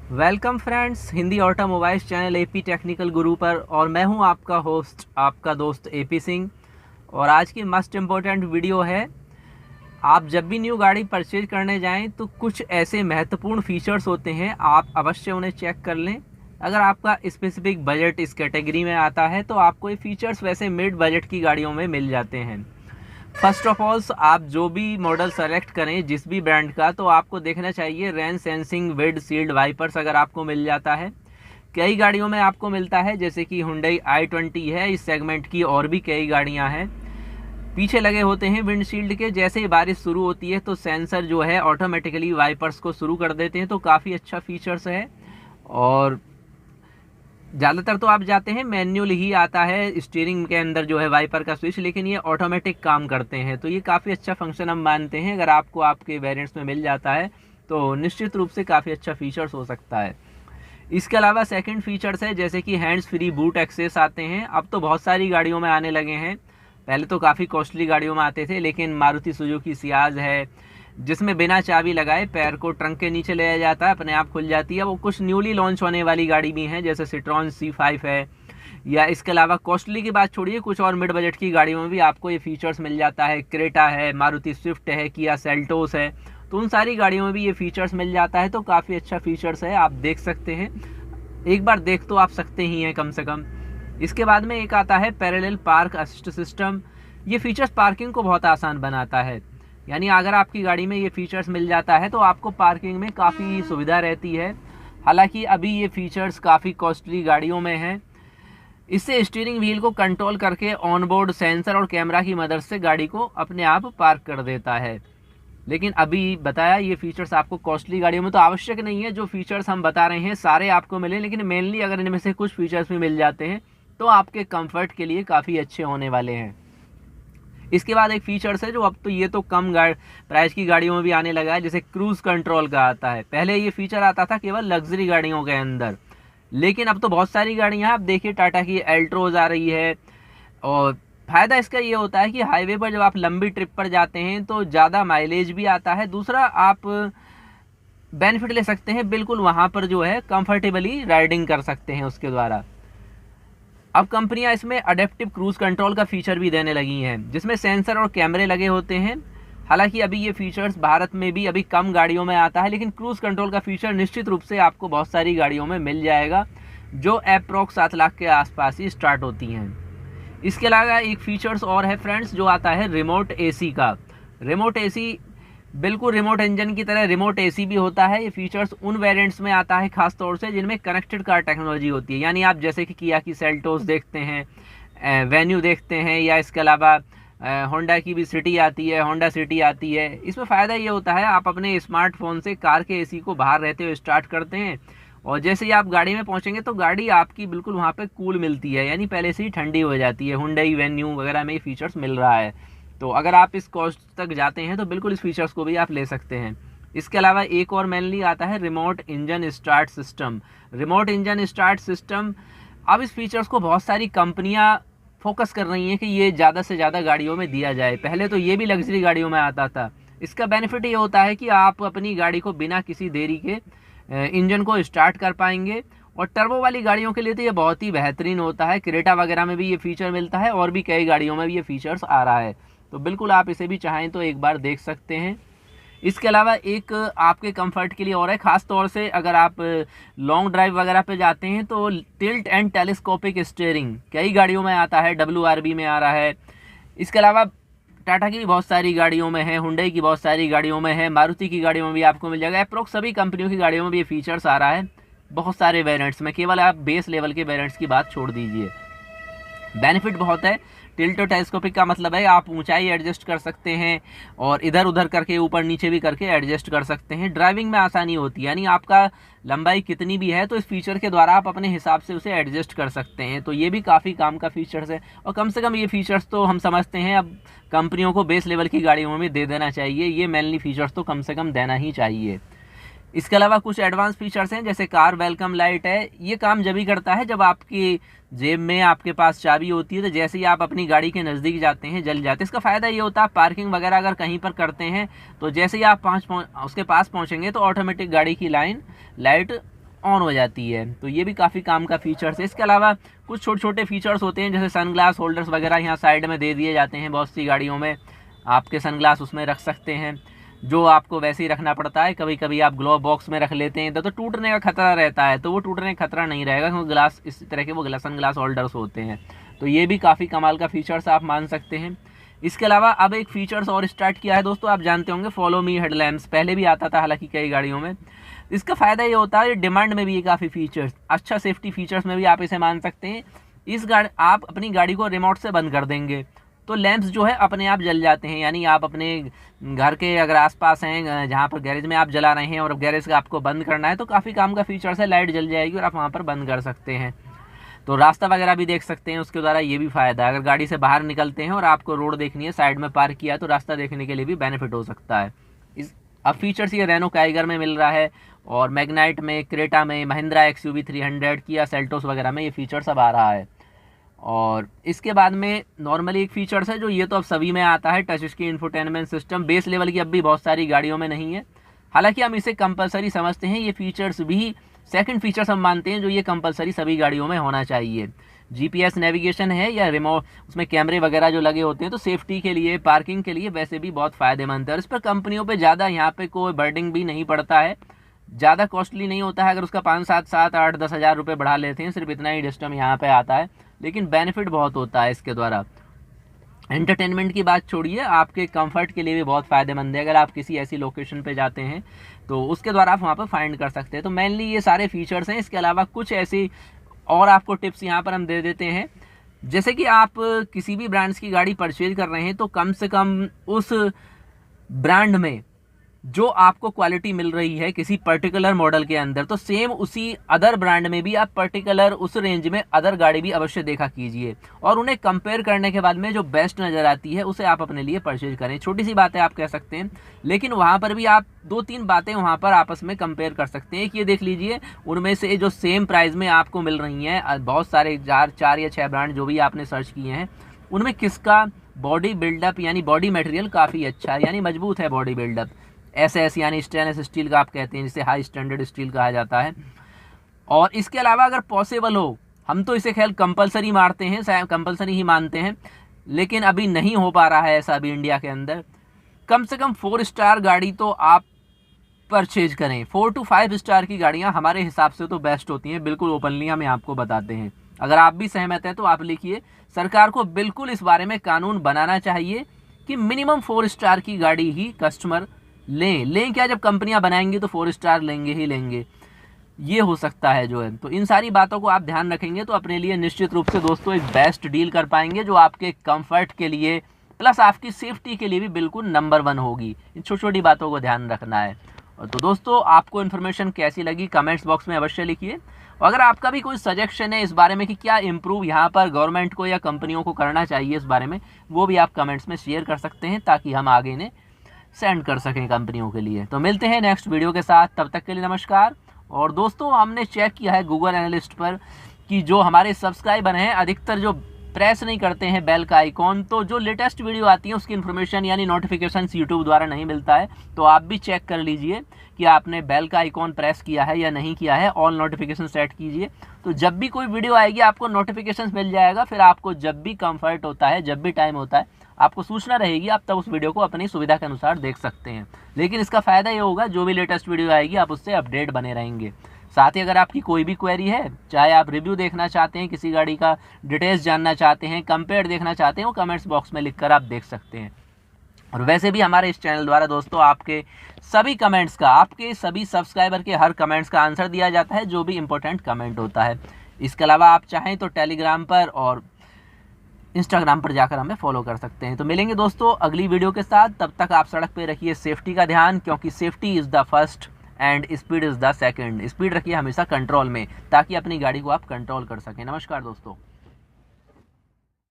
Welcome friends, Hindi automobiles channel AP technical गुरु पर। और मैं हूं आपका होस्ट, आपका दोस्त एपी सिंह। और आज की मस्ट इम्पोर्टेंट वीडियो है। आप जब भी न्यू गाड़ी परचेज करने जाएं तो कुछ ऐसे महत्वपूर्ण फीचर्स होते हैं, आप अवश्य उन्हें चेक कर लें। अगर आपका स्पेसिफिक बजट इस कैटेगरी में आता है तो आपको ये फीचर्स वैसे मिड बजट की गाड़ियों में मिल जाते हैं। फर्स्ट ऑफ ऑल, आप जो भी मॉडल सेलेक्ट करें जिस भी ब्रांड का, तो आपको देखना चाहिए rain sensing windshield wipers अगर आपको मिल जाता है। कई गाड़ियों में आपको मिलता है, जैसे कि हुंडई i20 है इस सेगमेंट की, और भी कई गाड़ियां हैं। पीछे लगे होते हैं विंडशील्ड के। जैसे ही बारिश शुरू होती है तो सेंसर जो है ऑटोमेटिकली वाइपर्स को शुरू कर देते हैं, तो काफ़ी अच्छा फीचर्स है। और ज़्यादातर तो आप जाते हैं मैनुअल ही आता है स्टीयरिंग के अंदर जो है वाइपर का स्विच, लेकिन ये ऑटोमेटिक काम करते हैं, तो ये काफ़ी अच्छा फंक्शन हम मानते हैं। अगर आपको आपके वेरिएंट्स में मिल जाता है तो निश्चित रूप से काफ़ी अच्छा फीचर्स हो सकता है। इसके अलावा सेकंड फीचर्स है जैसे कि हैंड्स फ्री बूट एक्सेस आते हैं। अब तो बहुत सारी गाड़ियों में आने लगे हैं। पहले तो काफ़ी कॉस्टली गाड़ियों में आते थे, लेकिन मारुति सुजुकी सियाज है जिसमें बिना चाबी लगाए पैर को ट्रंक के नीचे ले जाता है, अपने आप खुल जाती है। वो कुछ न्यूली लॉन्च होने वाली गाड़ी भी हैं, जैसे सिट्रॉन C5 है। या इसके अलावा कॉस्टली की बात छोड़िए, कुछ और मिड बजट की गाड़ियों में भी आपको ये फीचर्स मिल जाता है। क्रेटा है, मारुति स्विफ्ट है, किया सेल्टोस है, तो उन सारी गाड़ियों में भी ये फीचर्स मिल जाता है। तो काफ़ी अच्छा फीचर्स है, आप देख सकते हैं। एक बार देख तो आप सकते ही हैं कम से कम। इसके बाद में एक आता है पैरेलल पार्क असिस्ट सिस्टम। ये फीचर्स पार्किंग को बहुत आसान बनाता है। यानी अगर आपकी गाड़ी में ये फीचर्स मिल जाता है तो आपको पार्किंग में काफ़ी सुविधा रहती है। हालांकि अभी ये फीचर्स काफ़ी कॉस्टली गाड़ियों में हैं। इससे स्टीयरिंग व्हील को कंट्रोल करके ऑनबोर्ड सेंसर और कैमरा की मदद से गाड़ी को अपने आप पार्क कर देता है। लेकिन अभी बताया ये फीचर्स आपको कॉस्टली गाड़ियों में तो आवश्यक नहीं है। जो फीचर्स हम बता रहे हैं सारे आपको मिले, लेकिन मेनली अगर इनमें से कुछ फीचर्स भी मिल जाते हैं तो आपके कंफर्ट के लिए काफ़ी अच्छे होने वाले हैं। इसके बाद एक फीचर्स है जो अब तो ये तो कम प्राइस की गाड़ियों में भी आने लगा है, जैसे क्रूज कंट्रोल का आता है। पहले ये फीचर आता था केवल लग्जरी गाड़ियों के अंदर, लेकिन अब तो बहुत सारी गाड़ियाँ, आप देखिए टाटा की एल्ट्रोज आ रही है। और फ़ायदा इसका ये होता है कि हाईवे पर जब आप लंबी ट्रिप पर जाते हैं तो ज़्यादा माइलेज भी आता है। दूसरा, आप बेनिफिट ले सकते हैं, बिल्कुल वहाँ पर जो है कंफर्टेबली राइडिंग कर सकते हैं उसके द्वारा। अब कंपनियां इसमें अडेप्टिव क्रूज कंट्रोल का फीचर भी देने लगी हैं, जिसमें सेंसर और कैमरे लगे होते हैं। हालांकि अभी ये फीचर्स भारत में भी अभी कम गाड़ियों में आता है, लेकिन क्रूज कंट्रोल का फीचर निश्चित रूप से आपको बहुत सारी गाड़ियों में मिल जाएगा, जो अप्रॉक्स 7 लाख के आसपास ही स्टार्ट होती हैं। इसके अलावा एक फीचर्स और है फ्रेंड्स, जो आता है रिमोट AC का। रिमोट AC बिल्कुल रिमोट इंजन की तरह रिमोट AC भी होता है। ये फीचर्स उन वेरिएंट्स में आता है खास तौर से जिनमें कनेक्टेड कार टेक्नोलॉजी होती है। यानी आप जैसे कि किया की सेल्टोस देखते हैं, वेन्यू देखते हैं, या इसके अलावा होंडा की भी सिटी आती है, होंडा सिटी आती है। इसमें फ़ायदा ये होता है, आप अपने स्मार्टफोन से कार के AC को बाहर रहते हुए स्टार्ट करते हैं, और जैसे ही आप गाड़ी में पहुंचेंगे तो गाड़ी आपकी बिल्कुल वहाँ पे कूल मिलती है, यानी पहले से ही ठंडी हो जाती है। हुंडई वेन्यू वगैरह में ये फीचर्स मिल रहा है। तो अगर आप इस कॉस्ट तक जाते हैं तो बिल्कुल इस फीचर्स को भी आप ले सकते हैं। इसके अलावा एक और मेनली आता है remote engine start system. Remote engine start system, अब इस फीचर्स को बहुत सारी कंपनियां फोकस कर रही हैं कि ये ज़्यादा से ज़्यादा गाड़ियों में दिया जाए। पहले तो ये भी लग्जरी गाड़ियों में आता था। इसका बेनिफिट ये होता है कि आप अपनी गाड़ी को बिना किसी देरी के इंजन को स्टार्ट कर पाएंगे, और टर्बो वाली गाड़ियों के लिए तो ये बहुत ही बेहतरीन होता है। क्रेटा वगैरह में भी ये फीचर मिलता है, और भी कई गाड़ियों में भी ये फीचर्स आ रहा है। तो बिल्कुल आप इसे भी चाहें तो एक बार देख सकते हैं। इसके अलावा एक आपके कंफर्ट के लिए और है, ख़ास तौर से अगर आप लॉन्ग ड्राइव वगैरह पे जाते हैं तो टिल्ट एंड टेलीस्कोपिक स्टीयरिंग कई गाड़ियों में आता है, WRB में आ रहा है। इसके अलावा टाटा की भी बहुत सारी गाड़ियों में है, हुंडई की बहुत सारी गाड़ियों में है, मारुति की गाड़ियों में भी आपको मिल जाएगा। अप्रोक्स सभी कंपनियों की गाड़ियों में भी ये फीचर्स आ रहा है, बहुत सारे वेरिएंट्स में। केवल आप बेस लेवल के वेरिएंट्स की बात छोड़ दीजिए, बेनिफिट बहुत है। टिल्ट और टेलीस्कोपिक का मतलब है आप ऊंचाई एडजस्ट कर सकते हैं, और इधर उधर करके ऊपर नीचे भी करके एडजस्ट कर सकते हैं। ड्राइविंग में आसानी होती है, यानी आपका लंबाई कितनी भी है तो इस फीचर के द्वारा आप अपने हिसाब से उसे एडजस्ट कर सकते हैं। तो ये भी काफ़ी काम का फीचर्स है, और कम से कम ये फीचर्स तो हम समझते हैं अब कंपनियों को बेस लेवल की गाड़ियों में दे देना चाहिए। ये मेनली फीचर्स तो कम से कम देना ही चाहिए। इसके अलावा कुछ एडवांस फीचर्स हैं, जैसे कार वेलकम लाइट है। ये काम जब ही करता है जब आपकी जेब में आपके पास चाबी होती है, तो जैसे ही आप अपनी गाड़ी के नज़दीक जाते हैं जल जाते हैं। इसका फ़ायदा ये होता है, पार्किंग वगैरह अगर कहीं पर करते हैं तो जैसे ही आप उसके पास पहुंचेंगे तो ऑटोमेटिक गाड़ी की लाइट ऑन हो जाती है। तो ये भी काफ़ी काम का फीचर्स है। इसके अलावा कुछ छोटे छोटे फीचर्स होते हैं, जैसे सनग्लास होल्डर्स वगैरह यहाँ साइड में दे दिए जाते हैं। बहुत सी गाड़ियों में आपके सनग्लास उसमें रख सकते हैं, जो आपको वैसे ही रखना पड़ता है। कभी कभी आप ग्लोव बॉक्स में रख लेते हैं तो टूटने का खतरा रहता है, तो वो टूटने का खतरा नहीं रहेगा, क्योंकि ग्लास इस तरह के वो सनग्लास होल्डर्स होते हैं। तो ये भी काफ़ी कमाल का फीचर्स आप मान सकते हैं। इसके अलावा अब एक फीचर्स और स्टार्ट किया है दोस्तों, आप जानते होंगे फॉलो मी हेडलैम्प्स, पहले भी आता था हालांकि कई गाड़ियों में। इसका फ़ायदा ये होता है, डिमांड में भी ये काफ़ी फीचर्स, अच्छा सेफ्टी फीचर्स में भी आप इसे मान सकते हैं। इस गाड़ी आप अपनी गाड़ी को रिमोट से बंद कर देंगे तो लैंप्स जो है अपने आप जल जाते हैं। यानी आप अपने घर के अगर आसपास हैं, जहाँ पर गैरेज में आप जला रहे हैं और गैरेज का आपको बंद करना है, तो काफ़ी काम का फीचर्स है, लाइट जल जाएगी और आप वहाँ पर बंद कर सकते हैं। तो रास्ता वगैरह भी देख सकते हैं उसके द्वारा, ये भी फ़ायदा है। अगर गाड़ी से बाहर निकलते हैं और आपको रोड देखनी है, साइड में पार्क किया, तो रास्ता देखने के लिए भी बेनिफिट हो सकता है। अब फीचर्स ये रेनो काइगर में मिल रहा है, और मैग्नाइट में, क्रेटा में, महिंद्रा XUV 300, किया सेल्टोस वगैरह में ये फीचर्स अब आ रहा है। और इसके बाद में नॉर्मली एक फीचर्स है जो ये तो अब सभी में आता है, touch screen infotainment system. Base level की अब भी बहुत सारी गाड़ियों में नहीं है, हालांकि हम इसे कंपलसरी समझते हैं। ये फीचर्स भी सेकंड फीचर्स हम मानते हैं जो ये कंपलसरी सभी गाड़ियों में होना चाहिए। GPS नेविगेशन है या रिमोट, उसमें कैमरे वगैरह जो लगे होते हैं, तो सेफ्टी के लिए, पार्किंग के लिए वैसे भी बहुत फ़ायदेमंद है। और इस पर कंपनियों पे ज़्यादा यहाँ पे कोई बर्डिंग भी नहीं पड़ता है, ज़्यादा कॉस्टली नहीं होता है। अगर उसका 5, 7, 7, 8, 10 हज़ार रुपये बढ़ा लेते हैं, सिर्फ इतना ही डिस्टम यहाँ पे आता है, लेकिन बेनिफिट बहुत होता है इसके द्वारा। एंटरटेनमेंट की बात छोड़िए, आपके कंफर्ट के लिए भी बहुत फ़ायदेमंद है। अगर आप किसी ऐसी लोकेशन पे जाते हैं तो उसके द्वारा आप वहाँ पर फाइंड कर सकते हैं। तो मेनली ये सारे फीचर्स हैं। इसके अलावा कुछ ऐसी और आपको टिप्स यहाँ पर हम दे देते हैं, जैसे कि आप किसी भी ब्रांड्स की गाड़ी परचेज कर रहे हैं तो कम से कम उस ब्रांड में जो आपको क्वालिटी मिल रही है किसी पर्टिकुलर मॉडल के अंदर, तो सेम उसी अदर ब्रांड में भी आप पर्टिकुलर उस रेंज में अदर गाड़ी भी अवश्य देखा कीजिए, और उन्हें कंपेयर करने के बाद में जो बेस्ट नज़र आती है उसे आप अपने लिए परचेज करें। छोटी सी बातें आप कह सकते हैं, लेकिन वहाँ पर भी आप 2-3 बातें वहाँ पर आपस में कंपेयर कर सकते हैं कि ये देख लीजिए, उनमें से जो सेम प्राइस में आपको मिल रही हैं, बहुत सारे 4 या 6 ब्रांड जो भी आपने सर्च किए हैं, उनमें किसका बॉडी बिल्डअप यानी बॉडी मटेरियल काफ़ी अच्छा है, यानी मजबूत है बॉडी बिल्डअप। SS यानी स्टेनलेस स्टील का आप कहते हैं, जिसे हाई स्टैंडर्ड स्टील कहा जाता है। और इसके अलावा अगर पॉसिबल हो, हम तो इसे खैर कंपलसरी मारते हैं, कंपलसरी ही मानते हैं, लेकिन अभी नहीं हो पा रहा है ऐसा अभी इंडिया के अंदर, कम से कम 4 स्टार गाड़ी तो आप परचेज करें। 4 to 5 स्टार की गाड़ियाँ हमारे हिसाब से तो बेस्ट होती हैं, बिल्कुल ओपनली हम आपको बताते हैं। अगर आप भी सहमत हैं तो आप लिखिए, सरकार को बिल्कुल इस बारे में कानून बनाना चाहिए कि मिनिमम 4 स्टार की गाड़ी ही कस्टमर लें क्या, जब कंपनियां बनाएंगी तो 4 स्टार लेंगे ही लेंगे, ये हो सकता है जो है। तो इन सारी बातों को आप ध्यान रखेंगे तो अपने लिए निश्चित रूप से दोस्तों एक बेस्ट डील कर पाएंगे, जो आपके कंफर्ट के लिए प्लस आपकी सेफ्टी के लिए भी बिल्कुल नंबर 1 होगी। इन छोटी छोटी बातों को ध्यान रखना है। और तो दोस्तों, आपको इन्फॉर्मेशन कैसी लगी कमेंट्स बॉक्स में अवश्य लिखिए, और अगर आपका भी कोई सजेशन है इस बारे में कि क्या इम्प्रूव यहाँ पर गवर्नमेंट को या कंपनियों को करना चाहिए इस बारे में, वो भी आप कमेंट्स में शेयर कर सकते हैं, ताकि हम आगे इन्हें सेंड कर सकें कंपनियों के लिए। तो मिलते हैं नेक्स्ट वीडियो के साथ, तब तक के लिए नमस्कार। और दोस्तों, हमने चेक किया है गूगल एनालिस्ट पर कि जो हमारे सब्सक्राइबर हैं अधिकतर जो प्रेस नहीं करते हैं बेल का आइकॉन, तो जो लेटेस्ट वीडियो आती है उसकी इन्फॉर्मेशन यानी नोटिफिकेशन यूट्यूब द्वारा नहीं मिलता है। तो आप भी चेक कर लीजिए कि आपने बेल का आइकॉन प्रेस किया है या नहीं किया है, ऑल नोटिफिकेशन सेट कीजिए, तो जब भी कोई वीडियो आएगी आपको नोटिफिकेशन मिल जाएगा। फिर आपको जब भी कंफर्ट होता है, जब भी टाइम होता है, आपको सूचना रहेगी, आप तब उस वीडियो को अपनी सुविधा के अनुसार देख सकते हैं। लेकिन इसका फ़ायदा ये होगा, जो भी लेटेस्ट वीडियो आएगी आप उससे अपडेट बने रहेंगे। साथ ही अगर आपकी कोई भी क्वेरी है, चाहे आप रिव्यू देखना चाहते हैं, किसी गाड़ी का डिटेल्स जानना चाहते हैं, कंपेयर देखना चाहते हैं, वो कमेंट्स बॉक्स में लिखकर आप देख सकते हैं। और वैसे भी हमारे इस चैनल द्वारा दोस्तों आपके सभी कमेंट्स का, आपके सभी सब्सक्राइबर के हर कमेंट्स का आंसर दिया जाता है, जो भी इंपॉर्टेंट कमेंट होता है। इसके अलावा आप चाहें तो टेलीग्राम पर और इंस्टाग्राम पर जाकर हमें फॉलो कर सकते हैं। तो मिलेंगे दोस्तों अगली वीडियो के साथ, तब तक आप सड़क पे रखिए सेफ्टी का ध्यान, क्योंकि safety is the first and speed is the second. Speed रखिए हमेशा कंट्रोल में, ताकि अपनी गाड़ी को आप कंट्रोल कर सकें। नमस्कार दोस्तों।